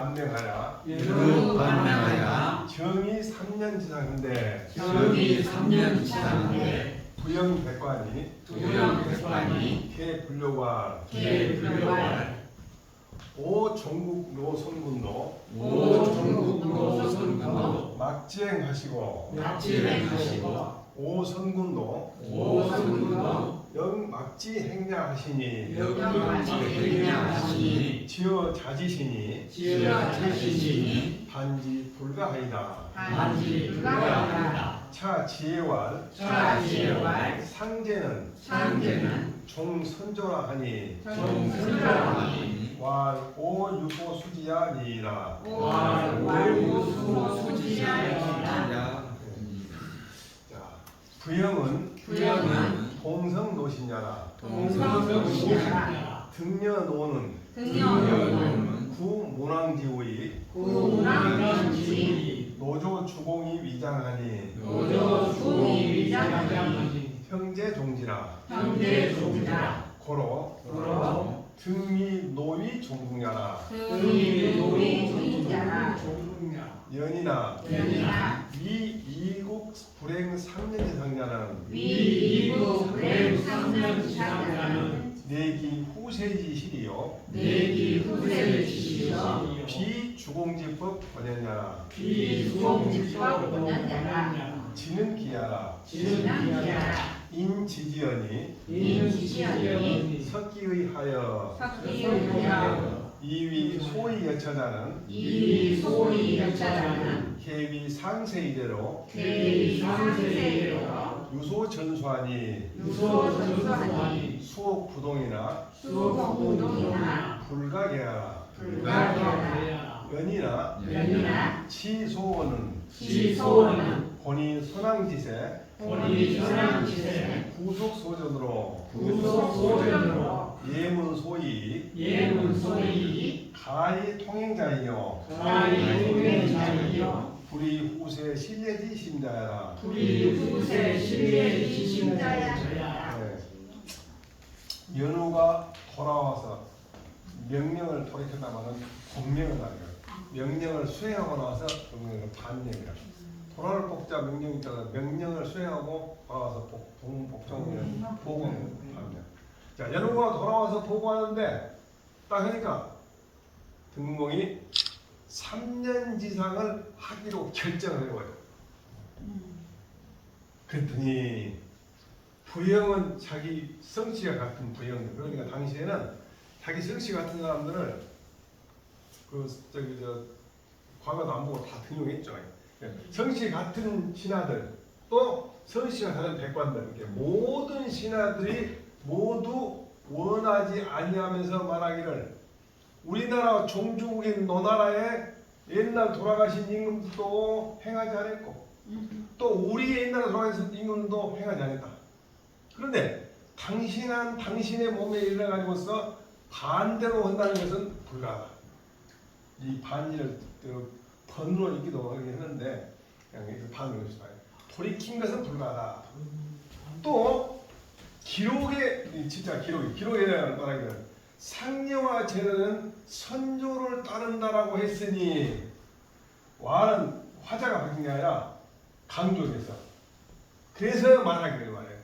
반명하여 유루 반명하여 정이 3년 지상인데 정이 3년 지상인데 부영백관이 부영백관이 개불교관 개불교관 오종국 노선군도 오종국 노선군도 막지행하시고 막지행하시고 오선군도 오선군도 영막지행냐하시니 영막지행냐하시니 지어 자지시니 지어 자시니 반지 불가하이다. 반지 불가하다. 차지혜왈 차지혜왈 상제는 종선조라 하니 종선조라하니 왈오유고 수지야니라. 왈오유고 수지야니라. 자, 부영은 동성노신야라. 동성노신야라. 등려노는 등려노는 구문왕지의 구문왕지의 노조주공이 위장하니 노조주공이 위장하니 형제종지라. 고로 등미노위 종국야라. 연이나 위이국 불행 3년 지상자는 내기 후세지시리요 비주공지법 번연야라. 지는 기야라. 인지지연이 석기의 하여 이위 소위 여처자는 해위 상세이대로 유소 전수하니 수옥 부동이나 불가계하라. 연이나 치소원은 본인 선왕지세 구속소전으로 예문소이 가히 통행자이요 불이 후세 신례지 심자야라. 연우가 돌아와서 명령을 돌이켰다마는 본명을 말이야. 명령을 수행하고 나서 반명이라. 도라를 뽑자 명령이 있다가 명령을 수행하고 돌아와서 복종을 보고는 반명. 자, 연우가 돌아와서 보고하는데 딱 하니까 등공이 3년 지상을 하기로 결정을 해버려. 그랬더니 부영은 자기 성씨가 같은 부영들, 그러니까 당시에는 자기 성씨 같은 사람들을 과거도 안 보고 다 등용했죠. 성씨 같은 신하들 또 성씨가 다른 백관들, 이렇게 모든 신하들이 모두 원하지 아니하면서 말하기를 우리나라 종주국인 노나라에 옛날 돌아가신 임금도 행하지 않았고 또 우리 옛날에 돌아가신 임금도 행하지 않았다. 그런데 당신의 몸에 일어나가지고서 반대로 한다는 것은 불가하다. 이 반일을 번으로 읽기도 했는데 그냥 반으로 읽어요. 돌이킨 것은 불가하다. 또 기록에 진짜 기록에 말하기를 상례와 제례는 선조를 따른다라고 했으니 와는 화자가 바뀐 게 아니라 강조해서 그래서 말하기를 말해요.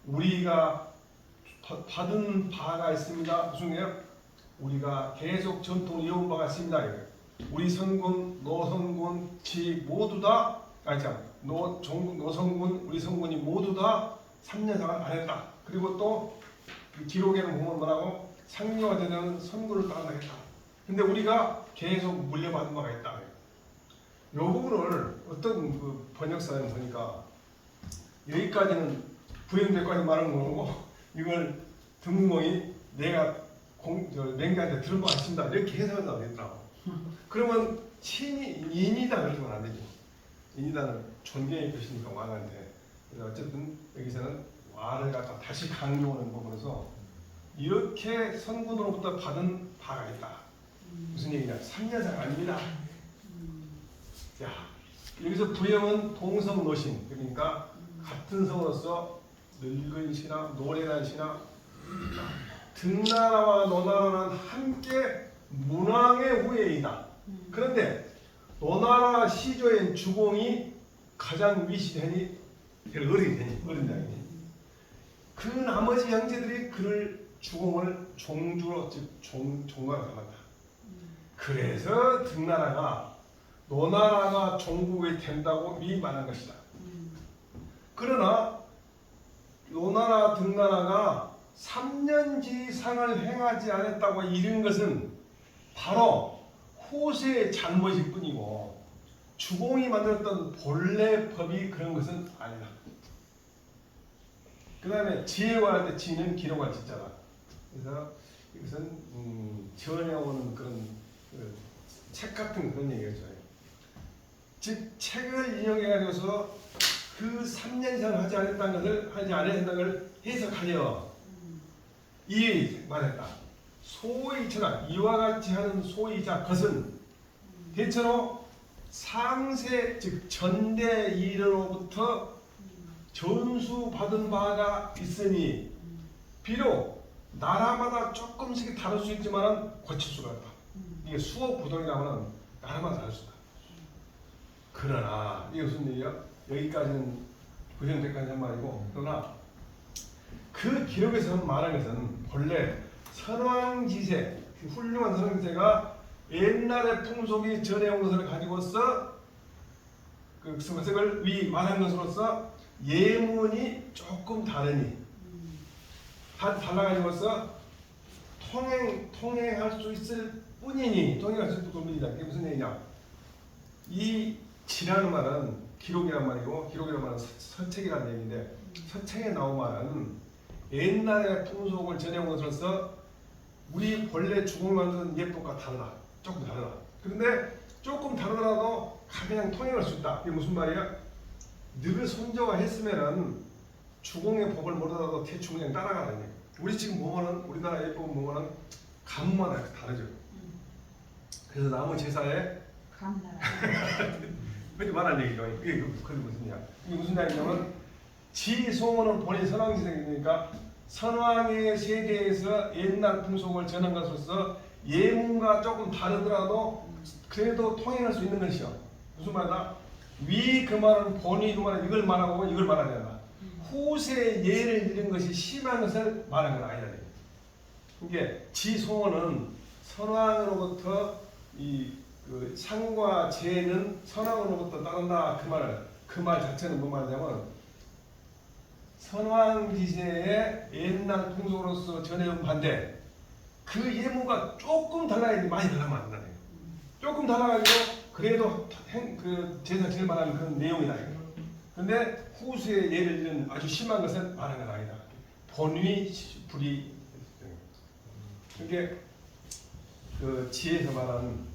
우리가 받은 바가 있습니다. 무슨 게요? 우리가 계속 전통을 이어온 바가 있습니다. 우리 선군, 노선군, 지 모두 다 노선군, 우리 선군이 모두 다 3년상을 안 했다. 그리고 또 그 기록에는 보면 뭐라고? 상류와 제례는 선군을 따른다 했다. 근데 우리가 계속 물려받은 바가 있다. 이 부분을 어떤 그 번역사에 보니까 여기까지는 부영백관이 말하는 거고 이걸 등공이 내가 맹자한테 들은 것 같습니다. 이렇게 해석을 하겠더라고. 그러면 인이다 그렇게 말안 되죠. 인이다는 존경의 표시니까 왕한테. 그래서 어쨌든 여기서는 와를 갖다 다시 강조하는 부분에서 이렇게 선군으로부터 받은 바가 있다. 무슨 얘기냐? 3년상 아닙니다. 자, 여기서 부영은 동성노신, 그러니까 같은 성으로서 늙은 신하, 노래난 신하, 등나라와 노나라는 함께 문왕의 후예이다. 그런데 노나라 시조인 주공이 가장 위시되니 어린이 되니 어린 양이니 그 나머지 형제들이 그를 주공을 종주로 즉 종가로 삼았다. 그래서 등나라가 노나라가 종국이 된다고 미리 말한 것이다. 그러나 노나라 등나라가 3년지상을 행하지 않았다고 이른 것은 바로 후세의 잘못일 뿐이고 주공이 만들었던 본래 법이 그런 것은 아니다. 그 다음에 지혜와 할 때 지는 기록할 지자다. 그래서 이것은 전해오는 그런 책 같은 그런 얘기겠죠. 즉 책을 인용해가지고서 그 3년 이상을 하지 않았다는 것을 해석하여 이 말했다. 소이처다. 이와 같이 하는 소이자 것은 대체로 상세 즉 전대 이르로부터 전수받은 바가 있으니 비록 나라마다 조금씩 다를 수 있지만 고칠 수가 있다. 이게 수업 부동이라면 나라마다 다를 수 있다. 그러나 이게 무슨 얘기야? 여기까지는 고정tek까지 한 말이고 그러나 그 기록에서 말하는 것은 본래 선왕지세 그 훌륭한 선왕지세가 옛날의 풍속이 전해온 것을 가지고서 그 것을 위 말한 것으로서 예문이 조금 다르니 달라가지고서 통행할 수 있을 뿐이니 통행할 수 있을 뿐이다. 이게 무슨 얘기냐? 이 지라는 말은 기록이란 말이고 기록이란 말은 서책이라는 얘기인데 서책에 나온 말은 옛날의 풍속을 전해온 것으로서 우리 본래 주공을 만드는 예법과 다르다. 조금 다르다. 그런데 조금 다르더라도 그냥 통행할 수 있다. 이게 무슨 말이야? 늘 손자가 했으면은 주공의 법을 모르더라도 대충 그냥 따라가는 얘기. 우리 지금 보면은 우리나라 예법을 보면은 가문마다 다르죠. 그래서 나무 제사에 그렇게 말한 얘기죠. 이게 무슨 얘기야? 이게 무슨 얘기냐면 지송어는 본인 선왕지생이니까 선왕의 세계에서 옛날 풍속을 전한 것으로서 예문과 조금 다르더라도 그래도 통행할 수 있는 것이요. 무슨 말이다? 위 그 말은 본이 그 말은 이걸 말하고 이걸 말하지 않아. 후세의 예를 잃은 것이 심한 것을 말하는 건 아니다. 이게 지송어는 선왕으로부터 그 상과 제는 선왕으로부터 따른다 그 말 자체는 뭐 말이냐면 선왕지세의 옛날 풍속으로서 전해온 반대 그 예무가 조금 달라야지 많이 달라면 안 된다. 조금 달라가지고 그래도 그 제사 제일 말하는 그런 내용이다. 그런데 후수의 예를 들은 아주 심한 것은 말하는 건 아니다. 본위 불이 이게 그 지혜에서 말하는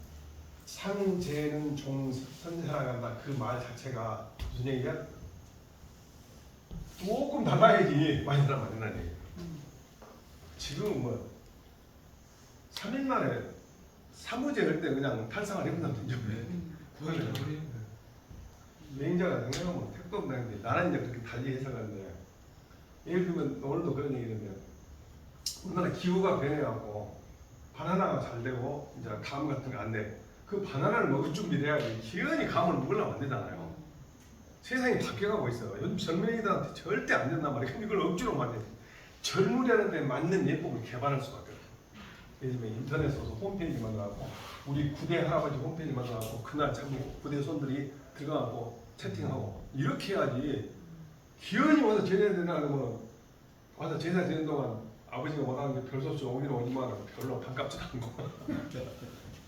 상제는 종 선사랑한다 그 말 자체가 무슨 얘기야? 조금 달라야지 많이 달라면 안 된다는 얘기야. 지금 뭐 3일 만에 사무제 할 때 그냥 탈상을 해본다면 되죠. 매니저가 생각하면 택도 없는데 나는 이제 그렇게 달리 해석하는데 예를 들면 오늘도 그런 얘기인데 우리나라 기후가 변해갖고 바나나가 잘 되고 이제 감 같은 거 안 돼. 그 바나나를 먹을 준비를 해야지 희연히 감을 먹으려면 안 되잖아요. 세상이 바뀌어가고 있어. 요즘 젊은이들한테 절대 안 된단 말이야. 근데 이걸 억지로 만든 젊으려는 데 맞는 예법을 개발할 수밖에 없어. 예를 들면 인터넷에서 홈페이지 만들어갖고 우리 구대 할아버지 홈페이지 만들어갖고 그날 참 구대 손들이 들어가고 채팅하고 이렇게 해야지. 희연히 와서 제대로 되나 그러면 와서 제사 되는 동안 아버지가 원하는 게 별소수 오기로 오지만 별로 반갑지도 않고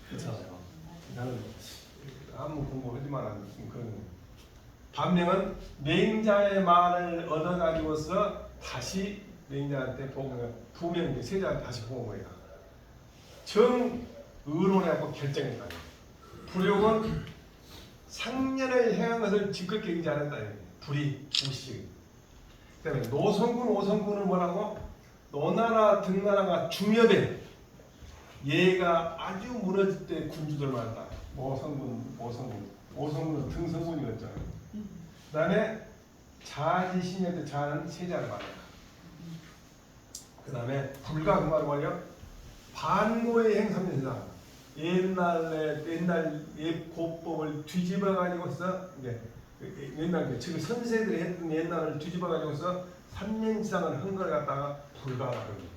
그렇잖아요. 나는 아무 공부하지만 않는 그런 반면은 맹자의 말을 얻어가지고서 다시 맹자한테 복음을 두 명이 세자한테 다시 복음을 해요. 정의론하고 결정했다. 불욕은 상년을 행한 것을 지극히 인지 않았다. 불이 우식. 그다음에 노성군 오성군은 뭐라고? 노나라 등나라가 중엽에 얘가 아주 무너질 때 군주들 말했다. 오성군은 등성군이었죠. 그다음에 자지신일 때 자는 세자를 말한다. 그다음에 불가 그 말은 뭐냐? 반고의 행 3년이다. 옛날 옛 고법을 뒤집어 가지고서 이제 옛날 지금 선세들이 했던 옛날을 뒤집어 가지고서 3년 이상을 한 걸 갖다가 불가하다는 거예요.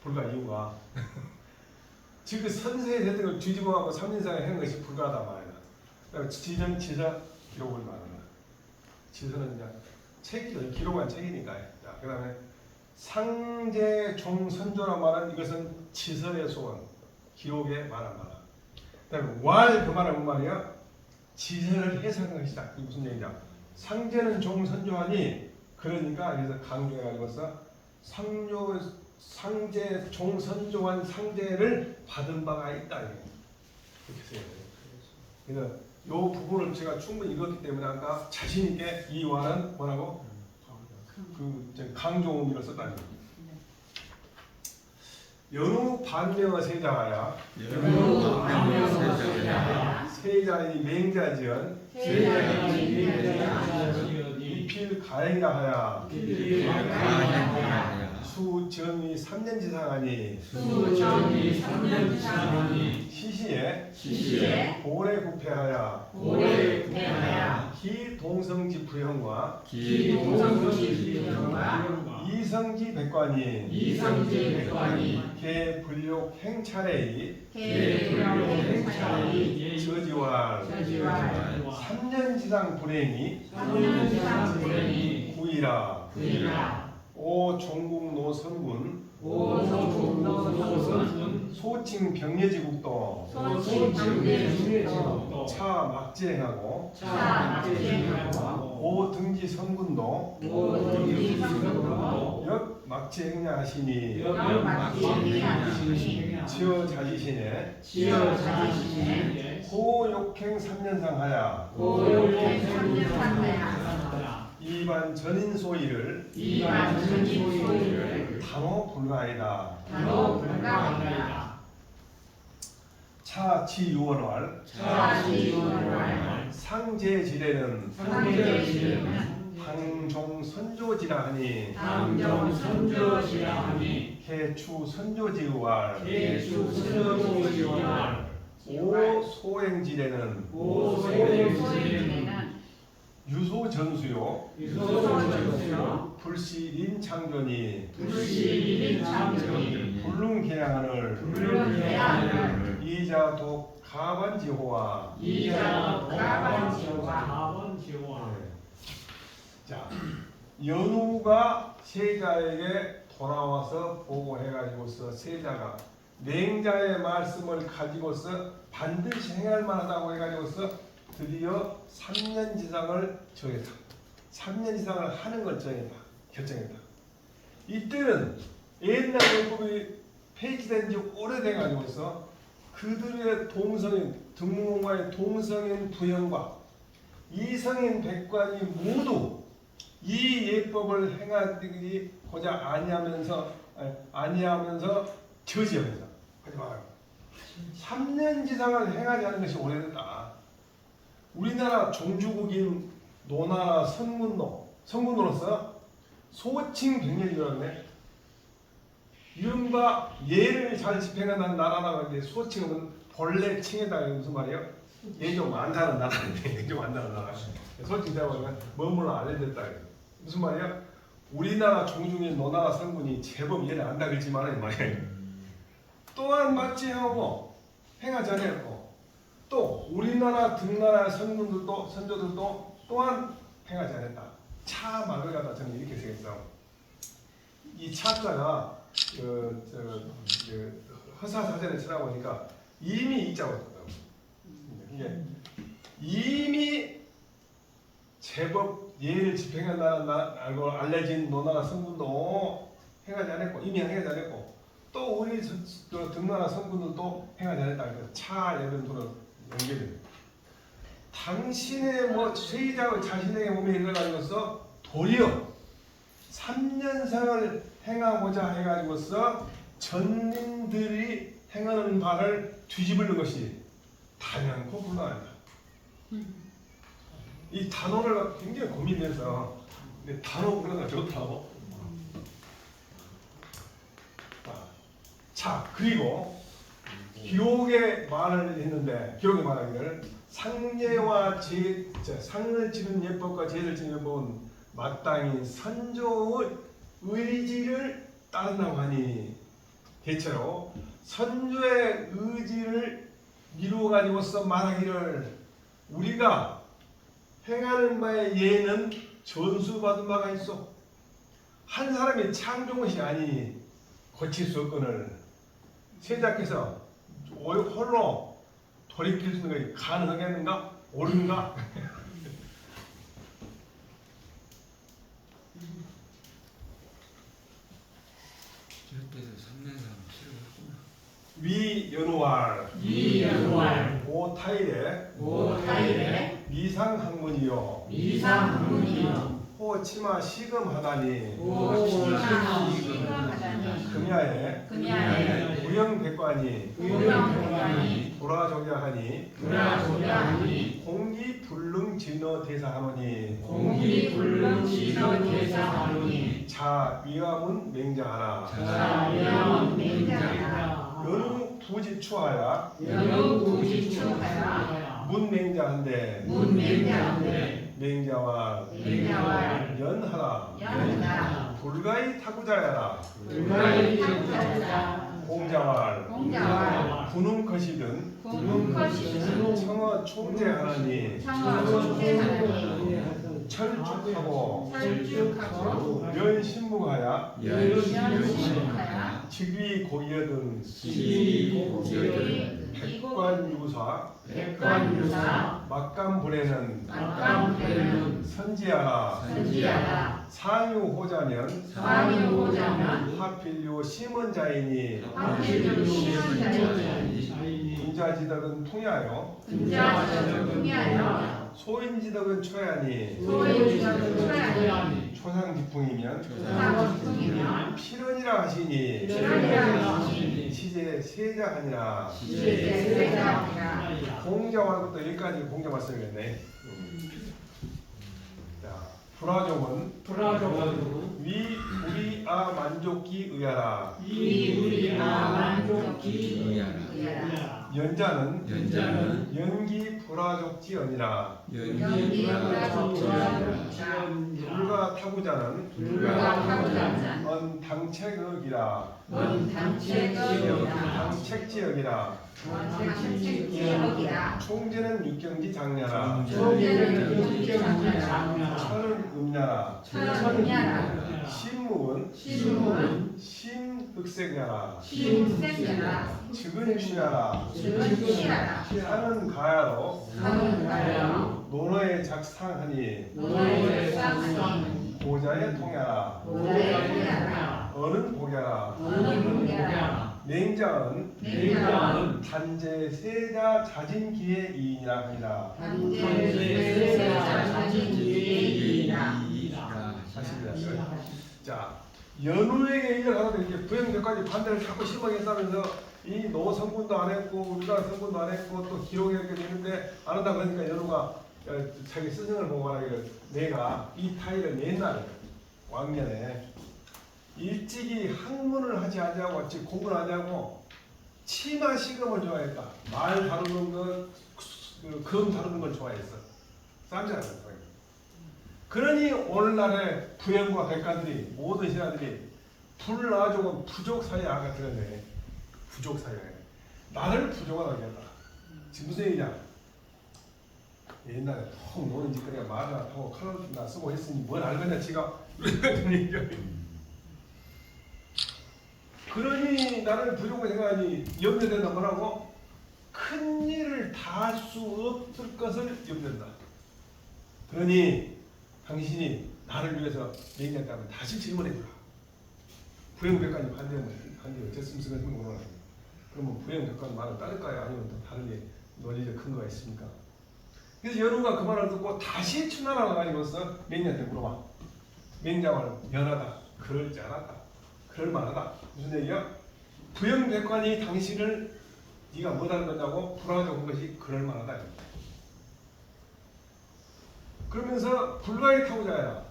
불가 이유가 지금 선세에 했던 걸 뒤집어 갖고 3년 이상을 한 것이 불가하다 말이야. 그러니까 지전 지사 기록을 말하는 거야. 지서는 이제 책이죠. 기록한 책이니까요. 자, 그다음에 상제 종선조란 말은 이것은 지서의 소원, 기록에 말한 말. 그다음에 왈 그 말은 뭔 말이야? 지서를 해석한 것이다. 이게 무슨 얘기냐? 상제는 종선조하니 그러니까 여기서 강조해가지고서 상제 종선조한 상제를 받은 바가 있다. 이렇게 써야 돼요. 그래서 이 부분을 제가 충분히 읽었기 때문에 아까 자신 있게 이 와는 뭐라고 강조음을 썼다는 거예요. 연우 반명어 세자야. 연우 반명어 세자야. 세자의 맹자지연. 이필 가행이라 하야. 수정이 3년지상하니. 시시에 고래 구패하야. 기동성지 부형과 이성지 백관이 개불욕 행차례의 저지왈 3년지상 불행이 구이라 오 종국노선군 소칭 병예지국도 차 막지행하고 오 등지 선군도 역 막지행하시니 지어 자지시네 호욕행 3년상 하야 이반 전인 소위를 단호 불가이다. 차치 유원활 상제지례는 방종선조지라 하니 개추선조지우활 오소행지례는 유소전수요 불시린창존이 불능계양을 이자독 가반지호와 자, 연우가 세자에게 돌아와서 보고해가지고서 세자가 맹자의 말씀을 가지고서 반드시 행할 만하다고 해가지고서 드디어 3년 지상을 정했다. 3년 이상을 하는 걸 정했다. 결정했다. 이때는 옛날 율법이 폐지된 지 오래돼가지고서 그들의 동성인 등문공과의 동성인 부형과 이성인 백관이 모두 이 예법을 행하고자 아니하면서 저지하면서 하지 말아요. 3년 지상을 행하지 않은 것이 오래됐다. 우리나라 종주국인 노나라 선군으로서 소칭 병렬이라고 하네. 이른바 예를 잘 집행하는 나라라고 하는데 소칭은 본래 칭에다가 무슨 말이에요? 예 좀 안다는 나라인데 예 좀 안다는 나라. 솔직히 제가 보면 머물러 알려졌다. 무슨 말이야? 우리나라 종중인 노나라 선군이 제법 예를 안다 그러지만 말이에요. 또한 맞지하고 행하지 않았고 또 우리나라 등나라 선군들도 선조들도 또한 행하지 않았다. 차 막을 갖다 저는 이렇게 생겼어. 이 차자가 허사사전에 찾아보니까 이미 이자가 있더라고. 이게 이미 제법 예를 집행한다는 알고 알려진 노나라 선군도 행하지 않았고 이미 행하지 않았고 또 우리 등나라 선군들도 행하지 않았다. 그래서 차 이런 돈을 연결해. 당신의 세자의 자신에게 몸에 일어나가지고서 도리어 3년상을 행하고자 해가지고서 전민들이 행하는 바를 뒤집는 것이 단연코 불가하다. 이 단어를 굉장히 고민해서 근데 단어 그러다 좋다고. 자 그리고 기록에 말을 했는데 기록에 말하기를 상례와 상을 지는 예법과 제를 지는 예법은 마땅히 선조의 의지를 따른다고 하니 대체로 선조의 의지를 이루어가지고서 말하기를 우리가 행하는 바에 예는 전수받은 바가 있어. 한 사람이 창조한 것이 아니니 고칠 수 없거늘 세자께서 홀로 돌이킬 수 있는 것이 가능하겠는가? 옳은가? 주께서 삼는 사람 싫어했구나. 위연호할 오타일에 미상학문이요 호치마 시금하다니 금야에 무영백관이 불화족야하니 공기불능진어대사하노니 자 위암은 맹자하라 연우 부지추하야 문맹자한데 맹자와 연하라 불가이 타구자야라 공자왈 군웅컷이든 청어 총재하나니 철쭉하고 면신무하야 직위 고이여든 백관유사 막감불에는 선지하라 상유호자면 하필요 심은자이니 군자지덕은 통야요 소인지덕은 초야니 초상지풍이면 필연이라 하시니 시제 세자하니라 공자와부터 여기까지 공자 말씀이겠네. 자, 불화종은 우리아 만족기 의하라 연자는 연기 불화족지언이라 불가 타구자는 언당책역이라 당책지역이라 총재는 육경지 장냐라 철은 음냐라 신무은 심흑색야라 즉은 취하라 사는 가야로 논어에 작상하니 고자에 통야라 어는 복야라 맹자은 단제 세자 자진기의 이인이라 하니라. 자, 연우에게 이어가서 이제 부행제까지 반대를 자꾸 심하게 했다면서 이 노성분도 안 했고 우리나라 성분도 안 했고 또 기록에 이렇게 되는데 안 한다 그러니까 연우가 자기 스승을 보고 말하기를 내가 이 타일을 옛날에 왕년에 일찍이 학문을 하지 않냐고 공부를 하냐고 치마 시금을 좋아했다. 말 다루는 것, 금 다루는 걸 좋아했어. 쌈지라는 거예요. 그러니 오늘날의 부영과 백관들이 모든 신하들이 불나족은 부족사회 아가 들었네. 부족사회. 나를 부족하다고 했다. 지금 무슨 얘기냐? 옛날에 통 노는 짓거리가 말을 하고 칼을 쓰고 했으니 뭘 알겠냐 지가 이런 얘기야. 그러니 나를 부족하게 생각하니 염려된다 뭐라고? 큰 일을 다 할 수 없을 것을 염려된다. 그러니 당신이 나를 위해서 얘기했다면 다시 질문해보라. 부영백관이 반대 어쨌으면 쓰는 거구나. 그러면 부영백관 말을 따를까요? 아니면 또 다른 논리적 근거가 있습니까? 그래서 연우가 그 말을 듣고 다시 추나라고 가지고서 맹자한테 물어봐. 맹자가 연하다. 그럴 줄 알았다. 그럴 만하다. 무슨 얘기야? 부영백관이 당신을 네가 뭐라는 거냐고 불화하자고 한 것이 그럴 만하다. 그러면서 불가에 타고자야.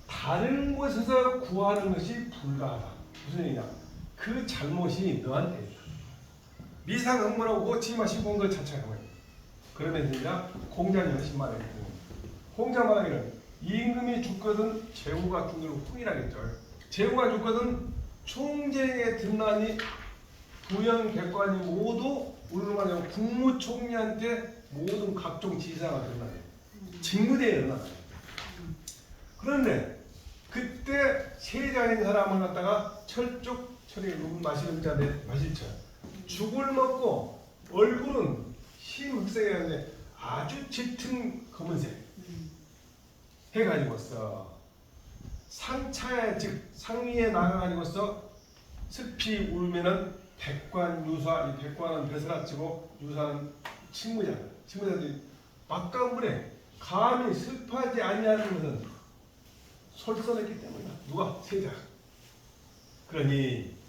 다른 곳에서 구하는 것이 불가하다. 무슨 얘기냐? 그 잘못이 너한테 있다. 미상 흥분하고 치마 신고 온 것 자체가 뭐예요? 그러면서 이제 공자님 하신 말이 있거든요. 공자 말하기는 임금이 죽거든 제후가 죽는 후이라겠죠. 제후가 죽거든 총쟁에 든나니 부영백관이 모두 우리로 말하면 국무총리한테 모든 각종 지사가 든나니 직무대에 일어나요. 그런데 그때 세자인 사람을 갖다가 철에 마시는 자인데 마실자 죽을 먹고 얼굴은 흰흑색이었는데 아주 짙은 검은색 해가지고서 상차에 즉 상위에 나가가지고서 습히 울면은 백관 유사 이 백관은 벼슬아치고 유사는 친무자들이 막간물에 감히 슬퍼하지 아니하는 것은 솔선했기 때문이다. 누가? 세자. 그러니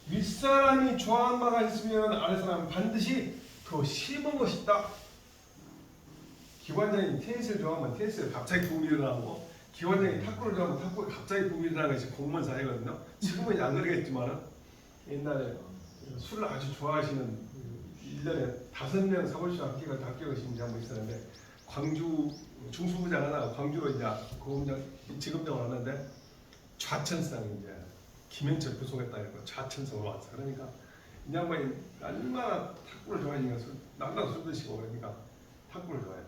윗사람이 좋아한 바가 있으면 아랫사람은 반드시 더 심은 것이다. 기관장이 테니스를 좋아하면 테니스를 갑자기 붐이 일어나고 기관장이 탁구를 좋아하면 탁구에 갑자기 붐이 일어나는 것이 공무원 사회거든요. 지금은 안 그러겠지만 옛날에 술을 아주 좋아하시는 1년에 5명 서울시 합격하신 분이 있었는데 광주 중수부장 하나 광주로 이제 고검장 지검장을 왔는데 좌천성 이제 김현철 부속했다 이러고 좌천성으로 왔어. 그러니까 이 양반이 얼마나 탁구를 좋아하니까 남자가 술 드시고 그러니까 탁구를 좋아해.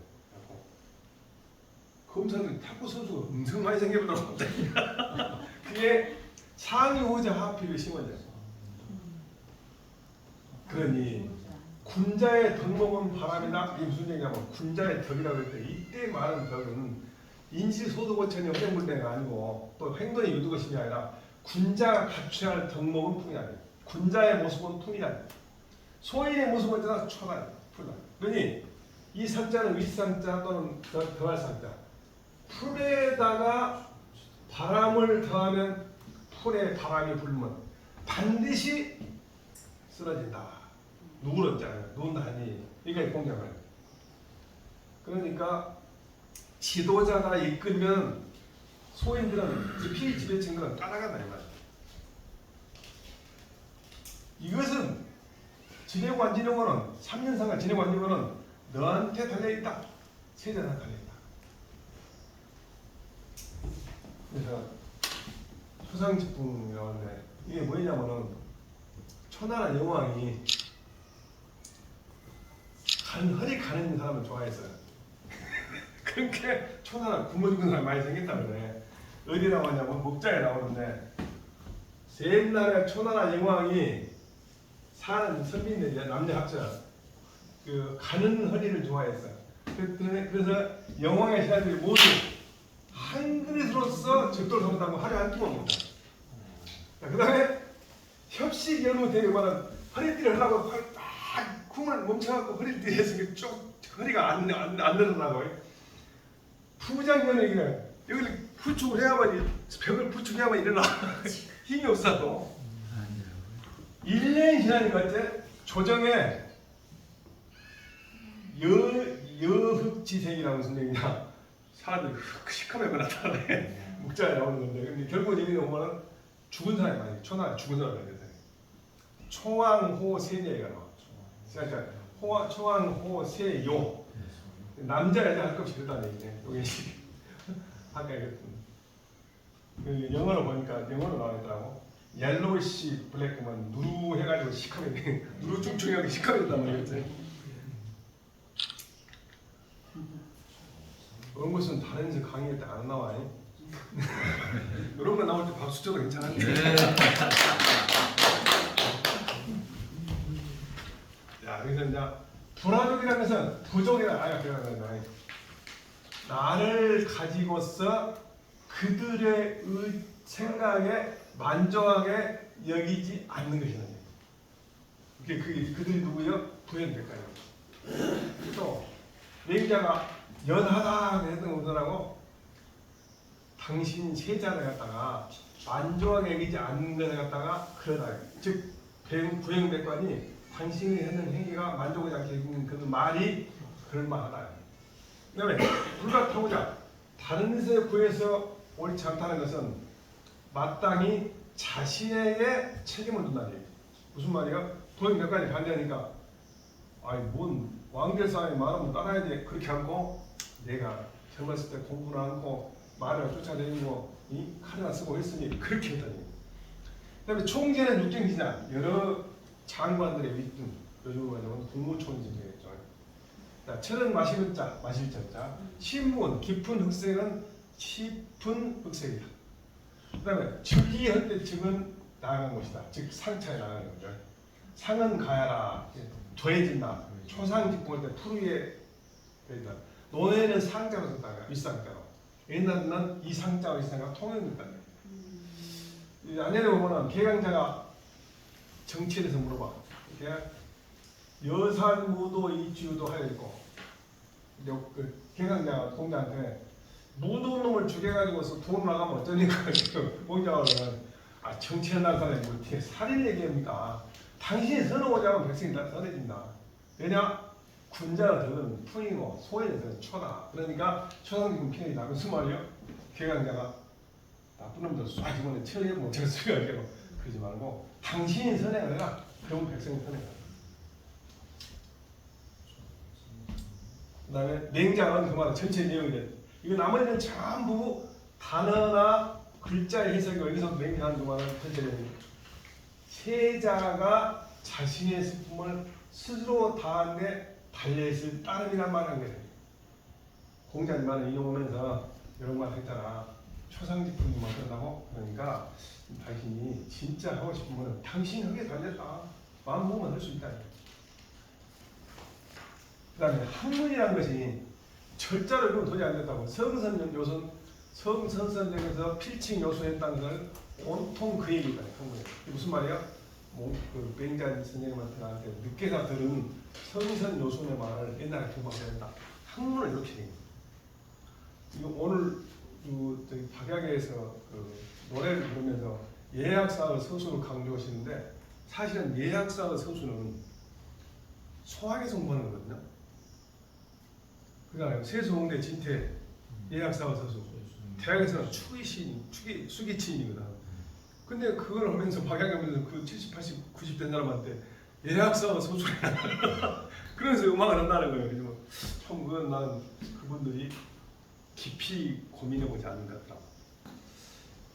검사들이 탁구 선수가 엄청 많이 생겨보더라고. 그게 상위 호자 하필이 심어져. 그러니 군자의 덕목은 바람이다. 이게 무슨 얘기냐면 군자의 덕이라고 할 때 이때 말하는 덕은 인지소득오천이 어정물대가 아니고 또 행동이 유두 것이 아니라 군자가 갖춰야 할 덕목은 풍이 아니에요. 군자의 모습은 풍이 아니에요. 소인의 모습은 있잖아 초다 풀다. 그러니 이 상자는 윗상자 또는 더할 상자. 풀에다가 바람을 더하면 풀에 바람이 불면 반드시 쓰러진다. 누구랬잖아요. 논하니 이게 공장을. 그러니까 지도자가 이끌면 소인들은 피지배층들은 따라간다 이 말이에요. 이것은 지내고 안 지내고 는 3년상을 지내고 안 지내고는 너한테 달려있다. 세자한테 달려있다. 그래서 초상집풍이라고 하는데 이게 뭐냐면은 초나라 여왕이 허리 가는 사람을 좋아했어요. 그렇게 초나라 굶어 죽은 사람 많이 생겼다 그래. 어디 나오냐면 목자에 나오는데 옛날에 초나라 여왕이 사는 선비인데 남자 학자 그 가는 허리를 좋아했어요. 그래서 여왕의 신하들이 모두 한 그릇으로서 적도를 섬다고 하루에 한 끼만 먹자. 그 다음에 협식 연후 대회만은 허리띠를 하려고 딱 궁을 멈춰갖고 허리띠를 해서 쭉 허리가 안 늘어나고 부장연에게 여기를 부축을 해야만 벽을 부축해야만 일어나 힘이 없어도 1년 지나니까 이제 조정에 여흑지생이라는 무슨 얘기냐 사람들이 시커멓게 나타나네 목자에 나오는 건데 근데 결국 여기에 보면은 죽은 사람이 많이 초나라 죽은 사람이 많이 초왕호세녀가 나와. 그러니까 초왕호세요 남자 여자 할 것 없이 그러다는 얘기네. 여기 아까 그 영어로 보니까 영어로 나와있더라고. 옐로우시 블랙이면 누루 해가지고 시커멓게 누루 중충하게 시커맸단 말이었지. 그런 것은 다른 데서 강의할 때 안 나와. 이런 거 나올 때 박수 쳐도 괜찮은데. 자, 그래서 이제 불화족이라는 것은 부족이라 아야 그러는 나를 가지고서 그들의 생각에 만족하게 여기지 않는 것이다. 그게 그들이 누구요? 부현백관이요. 또 맹자가 연하다 했던 것들하고 당신 세자를 갖다가 만족하게 여기지 않는 것을 갖다가 그러다. 즉 부현백관이 당신이 하는 행위가 만족하지 않게 여기는 그 말이 그럴만하다. 그 다음에 불같아오자 다른 것에 구해서 옳지 않다는 것은 마땅히 자신에게 책임을 둔다는 얘기. 무슨 말이야? 도인 몇 가지 반대하니까 아이 뭔 왕대사에 말하면 따라야 돼 그렇게 하고 내가 젊었을 때 공부를 않고 말을 쫓아다니고 이 칼이나 쓰고 했으니 그렇게 했더니 그다음에 총재는 육경지자 여러 장관들의 윗등 요즘 말하면 국무총리죠. 철은 마실 자 마실 자 신문 깊은 흑색은 깊은 흑색이다. 그다음에 즉위할 때 즉은 나아간 것이다. 즉 상차에 나가는 거죠. 상은 가야라 더해진다. 초상 집공할 때 푸르에 되다. 노예는 상자로 썼다가 윗상자로. 옛날에는 이 상자와 이 상자가 통용됐다. 안전에 보면은 개강자가 정치에 대해서 물어봐. 이렇게 여산무도 이주도 하여 있고 그 개강자가 공자한테 무도운 놈을 죽여가지고서 돈 나가면 어쩌니까 공자가 그러면 아 정치에 나가는 뭐 어떻게 살인 얘기합니까? 당신이 선호하자면 백성이 다 선해진다. 왜냐? 군자가 덕은 풍이고 소에는 덕은 초다. 그러니까 초상지금 편이다. 무슨 말이요? 개강자가 나쁜 놈들 쏴 집어내 처리해 못할 수가 있고 그러지 말고 당신이 선행을 해라. 그럼 백성이 선행을. 그 다음에 맹장은 그 말은 전체 내용이 돼. 이거 나머지는 전부 단어나 글자의 해석이 여기서 맹장한 그 말은 전체 내용이 세자가 자신의 슬픔을 스스로 다한데 달래했을 따름이란 말한 거예요. 공자님 말을 인용하면서 이런 말 했잖아. 초상집품만 끝나고 그러니까 당신이 진짜 하고 싶으면 당신이 하게 달렸다. 마음 먹으면 할 수 있다. 그 다음에 학문이라는 것이 절자로 이건 도저히 안 된다고. 성선 요선 성선선정에서 필칭 요소했다는 걸 온통 그 얘기다. 학문이. 무슨 말이야? 그 뱅자니 선생님한테 나한테 늦게나 들은 성선 요소의 말을 옛날에 공부해야 된다. 학문을 이렇게 해. 이거 오늘 저기 박약에서 그 노래를 부르면서 예약사의 서술을 강조하시는데 사실은 예약사의 서술은 소학에서 공부하는 거거든요. 그다음에 세수홍대 진태 예약사의 서술 대학에서는 수기치인이거든. 근데 그걸 하면서 박약이 하면서 그 70, 80, 90 된 사람한테 예약사의 서술이야. 그래서 음악을 한다는 거예요. 참 그건 난 그분들이 깊이 고민해보지 않는 것 같더라고.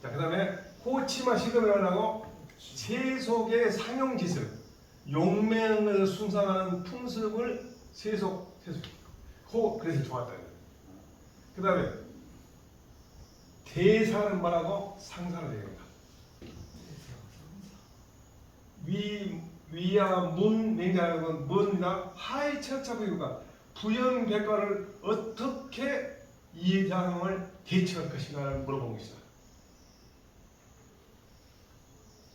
자, 그 다음에 호치마 시금을 하려고 세속의 상용짓을 용맹을 숭상하는 풍습을 그래서 좋았다. 그 다음에 대사는 말하고 상사를 얘기합니다. 위야 문 맹자는 뭔가 하의 철차부유가 부연백과를 어떻게 이 상황을 대처할 것인가를 물어본 것이다.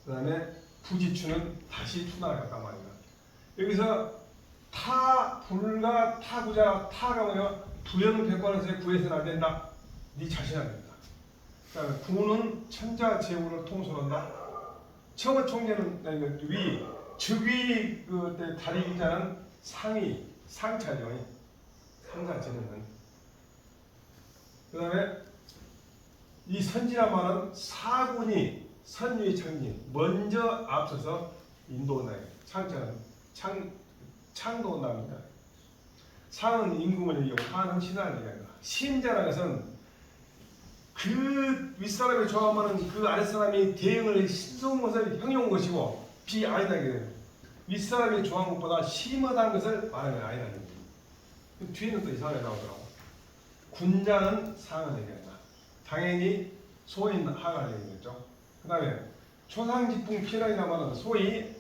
그 다음에 부지추는 다시 투나를 갔단 말이다. 여기서 타, 불가, 타구자, 타가 뭐냐? 부연백과로서의 구해서는 안 된다. 네 자신 안 된다. 그 다음에 구는 천자제후를 통솔한다. 청어총재는 위, 즉위 그 다리 기자는 상위, 상차죠. 상사지는. 그 다음에 이 선지란 말은 사군이 선유의 창진 먼저 앞서서 인도온다. 창자는 창도온답니다. 상은 임금을 얘기하고 하는 신하를 얘기합니다. 신자라는 것은 그 윗사람이 좋아하면 그 아랫사람이 대응을 신성한 것을 형용한 것이고 비아니다게 돼요. 윗사람이 좋아하는 것보다 심하다는 것을 말하는 아니라는 거예요. 뒤에는 또 이상하게 나오더라고. 군자는 상을 얘기한다. 당연히 소인 하가 얘기했죠. 그 다음에 초상집풍 필랑이라 말은 소위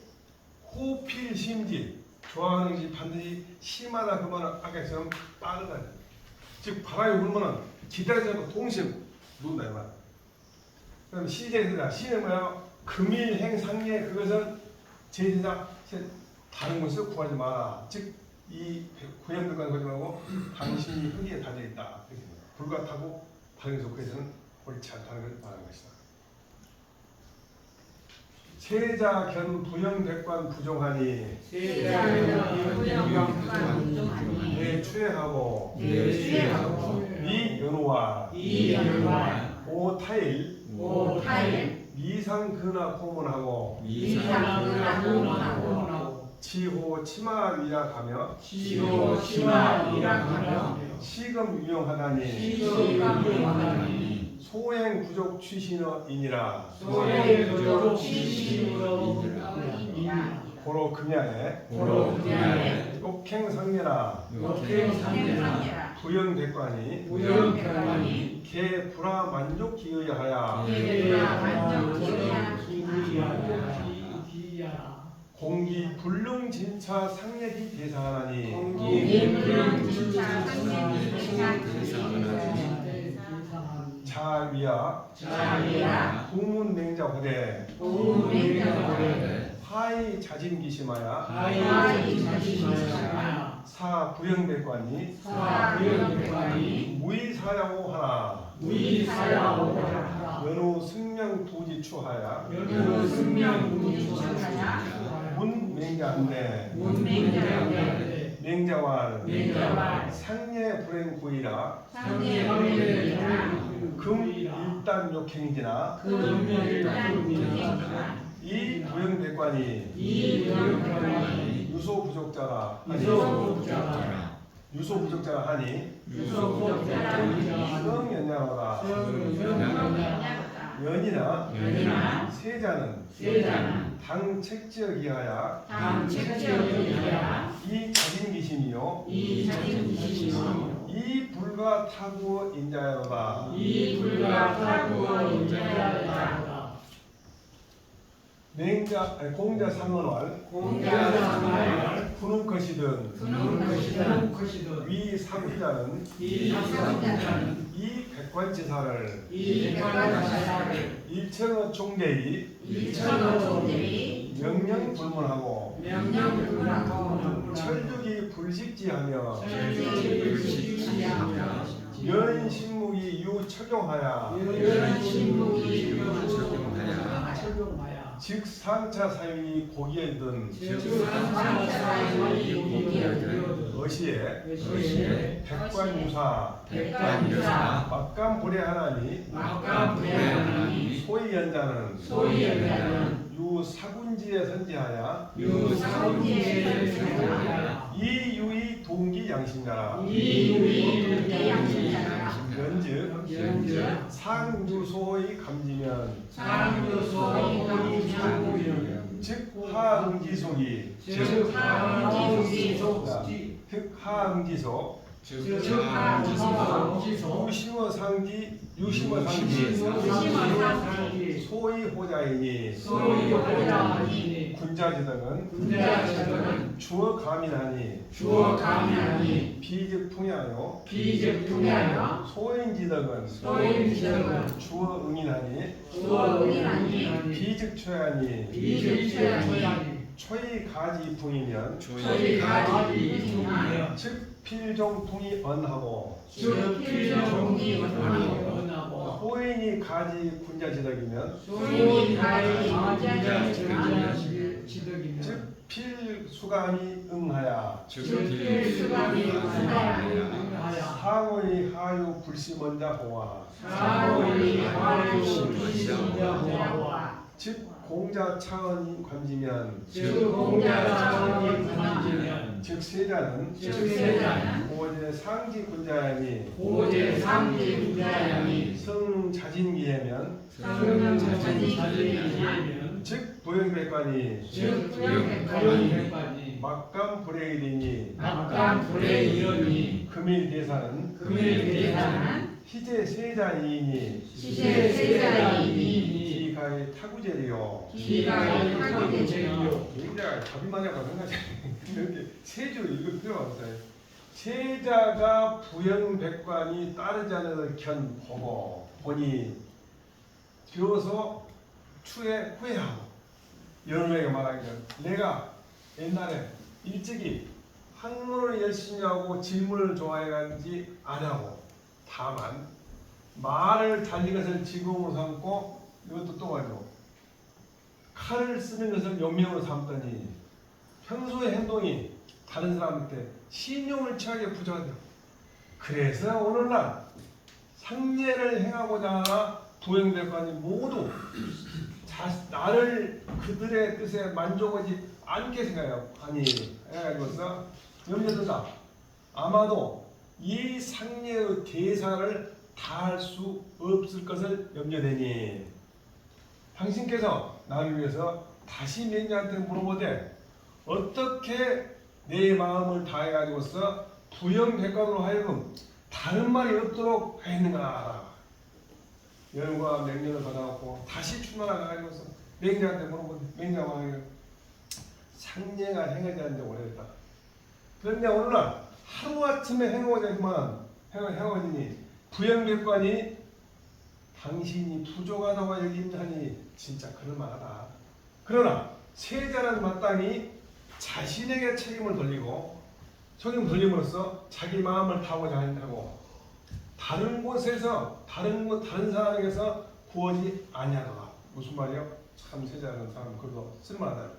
호필심지 좋아하는 것이 반드시 심하다 그 말은 아까처럼 빠르다. 즉 바람이 불면은 기다리지 않고 동시에 놓는다 이 말. 그 다음에 시제에서 시는 뭐야? 금일행상례 그것은 제사장 다른 곳에서 구하지 마라. 즉 이 구현들과는 거지 말고 당신이 흙에 달려있다. 불같다고 다른 속에서는 옳지 않다는 걸 말하는 것이다. 세자 견 부영백관 부종하니 추행하고 이 연호와 오타일 미상근하 고문하고 지호 치마 위락하며 지호 치마 위락하며 시금 유용하다니 시금유용하니 소행 부족 취신어이니라. 소행 부족 취신으로 이니라. 고로 금야에 고로 금야에 욕행상례나 욕행상례나 부영백관이 우영백관이 개 불화 만족기 의하여 공기 불능진차 상례기 대사하나니 자위야 부문냉자 화대 하이 자진기심하야 사 부영백관이 무의사야오 하나 연후 승명 부지추하야 문맹자인데 맹자왈 상례 불행구이라 금 일단 욕행이지나 이 부영백관이 유소 부족자라 하니 성연야로다. 연이나 세자는 당 책지역이하야 이 자진기심이요 이 불가 타구 인자야로다. 공자 상언왈 군웅컷이든 위 사구자는 이 백관지사를 일천어 종대이 명령 불문하고 철득이 불식지하며 연신무기 유척용하야 즉 상차 사유이 고기에든 어시에 백관유사 막감불해하나니 소위연자는 유사군지에 선지하야 이 유의 동기 양심자라. 연즉 상유소의 감지면 즉 하응지속이 흑하응지속 유심어상지 소위호자이니 군자지등은 주어감인하니 비즉풍야요 소인지등은 주어응인하니 비즉초야니 초이가지풍이면 즉 필종풍이 언하고 호인이 가지 군자지덕이면 즉 필수감이 응하야 상의 하유 불심원자 호와 즉 공자 차원이 관지면 즉 세자는 오제 상지 군자야니 성 자진기해면 즉 부영백관이 막감 불행이니 금일 대사는 희제 세자이니 기가의 타구제리요. 굉장히 답이 많이 하고 생각해. 이렇게 세주 이거 필요가 없어요. 세자가 부영백관이 따르지 않은 견 보니 비로소 추에 후회하고 여러분에게 말하기를 내가 옛날에 일찍이 학문을 열심히 하고 질문을 좋아해간지 안 하고 다만 말을 달린 것을 지공으로 삼고 이것도 또 가지고 칼을 쓰는 것을 용명으로 삼더니 평소의 행동이 다른 사람한테 신용을 취하게 부족하다. 그래서 오늘날 상례를 행하고자 하나 부영백관이 모두 나를 그들의 뜻에 만족하지 않게 생각해요. 아니 해가지고서 염려된다. 아마도 이 상례의 대사를 다 할 수 없을 것을 염려되니 당신께서 나를 위해서 다시 맹자한테 물어보되 어떻게 내 마음을 다해가지고서 부영백관으로 하여금 다른 말이 없도록 하였는가. 열과 맹렬을 받아갖고 다시 출마나가가지고서 맹자한테 물어보되 맹자가 말하기를 상례가 행하지 않은 지 오래됐다. 그런데 오늘날 하루아침에 행하지니 부영백관이 당신이 부족하다고 여긴다니 진짜 그럴만하다. 그러나 세자는 마땅히 자신에게 책임을 돌림으로써 자기 마음을 다하고자 한다고 다른 곳에서 다른 사람에게서 구하지 아니하노라. 무슨 말이요? 참 세자는 사람 그래도 쓸만하다.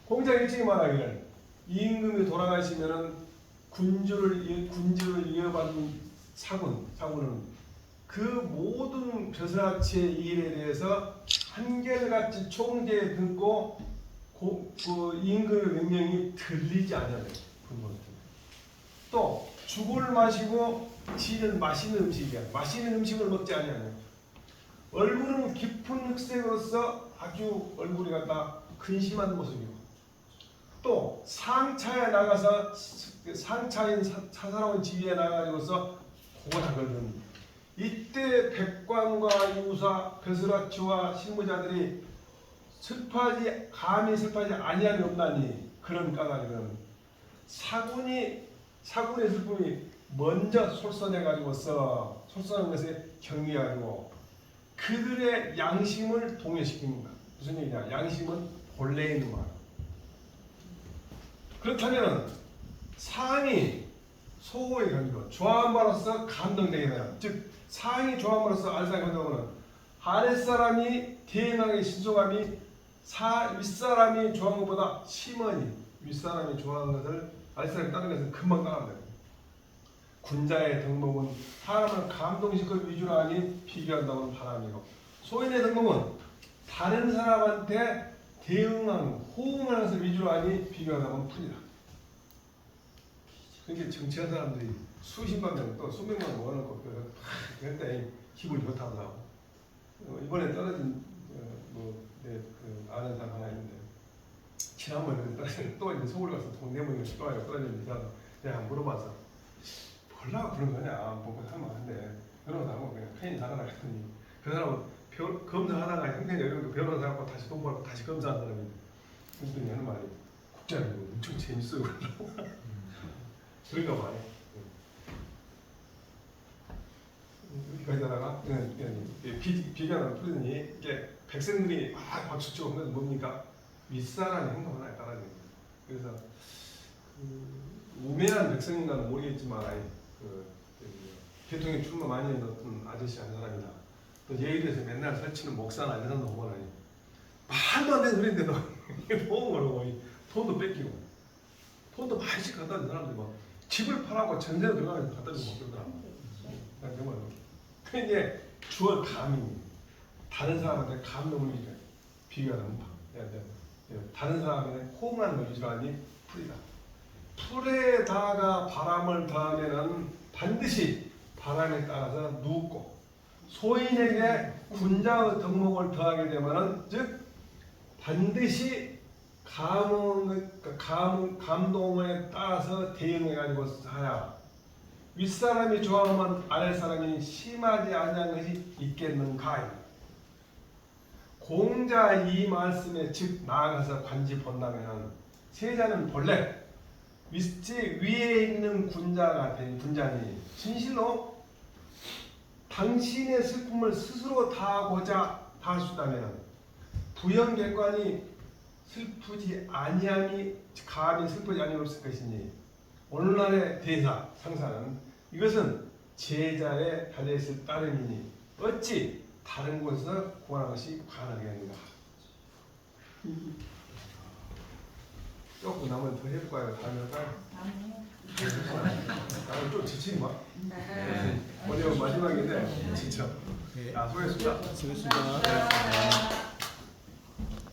공자 일찍이 말하기를 임금이 돌아가시면은 군주를 이어받은 사군은 그 모든 벼슬아치의 일에 대해서 한결같이 총재에 듣고 그 임금의 명령이 들리지 않아요. 또 죽을 마시고 지는 맛있는 음식이야. 맛있는 음식을 먹지 않아요. 얼굴은 깊은 흑색으로서 아주 얼굴이 갖다 근심한 모습이고 또 상차에 나가서 상차인 사사로운 지위에 나가지고서 고단하거든. 이때 백관과 유사, 벼슬아치와 실무자들이 감히 슬퍼하지 아니함이 없나니 그런 까닭은 사군의 슬픔이 먼저 솔선해가지고서 솔선한 것에 경미하고 그들의 양심을 동요시킵니다. 무슨 얘기냐? 양심은 본래에 있는 말. 그렇다면 상이 소호의 견디로 좋아함으로써 감동되게 되는 즉 상이 좋아함으로써 아랫사람이 감동하는 아랫사람이 대응하기 신속함이 윗사람이 좋아하는 것보다 심하니 윗사람이 좋아하는 것을 아랫사람이 따르는 것은 금방 따라합니다. 군자의 덕목은 사람을 감동시킬 위주로 하니 비교한다고는 바람이고 소인의 덕목은 다른 사람한테 대응하는 호응하는 것을 위주로 하니 비교하다고는 풀이다. 그렇게 정치한 사람들이 수십만 명 또 수백 명 모아놓고 그럴 때 기분이 좋다고 이번에 떨어진 내 아는 사람 하나 있는데 지난번에 또 이제 서울 가서 동대문에 떨어진 사람 내가 물어봐서 몰라 그런 거냐 보고 할만한데 변호사하고 그냥 편히 살아라 했더니 그 사람은 검사하다가 형편이 어려운 변호사 하고 다시 돈 벌고 다시 검사한 사람인데 그랬더니 하는 말이 국장님 엄청 재밌어요 그런가 봐요. 거기다가 비교를 풀더니 이게 백성들이 막 박수치고 하면서 뭡니까? 윗사람의 행동 하나에 따라집니다. 그래서 우매한 백성인가는 모르겠지만 대통령 출마 많이 했던 아저씨 한 사람이나 또 예의에서 맨날 설치는 목사나 이런 사람도 보면 말도 안 되는 소리인데도 너무 어려워. 돈도 뺏기고 돈도 많이씩 갖다 준 사람들이 막 집을 팔아고 전세로 들어가면서 갖다 주고 그러더라고. 정말 그 이제 주어 감이 다른 사람한테 감동을 주죠. 비교하는 바. 다른 사람한테 호응하는 걸 위주로 하니 풀이다. 풀에다가 바람을 더하면은 반드시 바람에 따라서 눕고 소인에게 군자의 덕목을 더하게 되면은 즉 반드시 감동에 따라서 대응해가지고 하야 윗사람이 좋아하면 아랫사람이 심하지 않은 것이 있겠는가. 공자 이 말씀에 즉 나아가서 관지 본다면 세자는 본래 위에 있는 군자니 진실로 당신의 슬픔을 스스로 다하고자 다하시다면 부영객관이 슬프지 아니함이 감히 슬프지 아니함이 없을 것이니 오늘날의 대사 상사는 이것은 제자의 달려있을 따름이니 어찌 다른 곳에서 구하는 것이 가능하겠는가. 조금 남은 더 해볼까요? 다음에 할까요? 나는 좀 지치는 거야? 오늘 마지막인데 지쳐. 수고했습니다. 수고했습니다.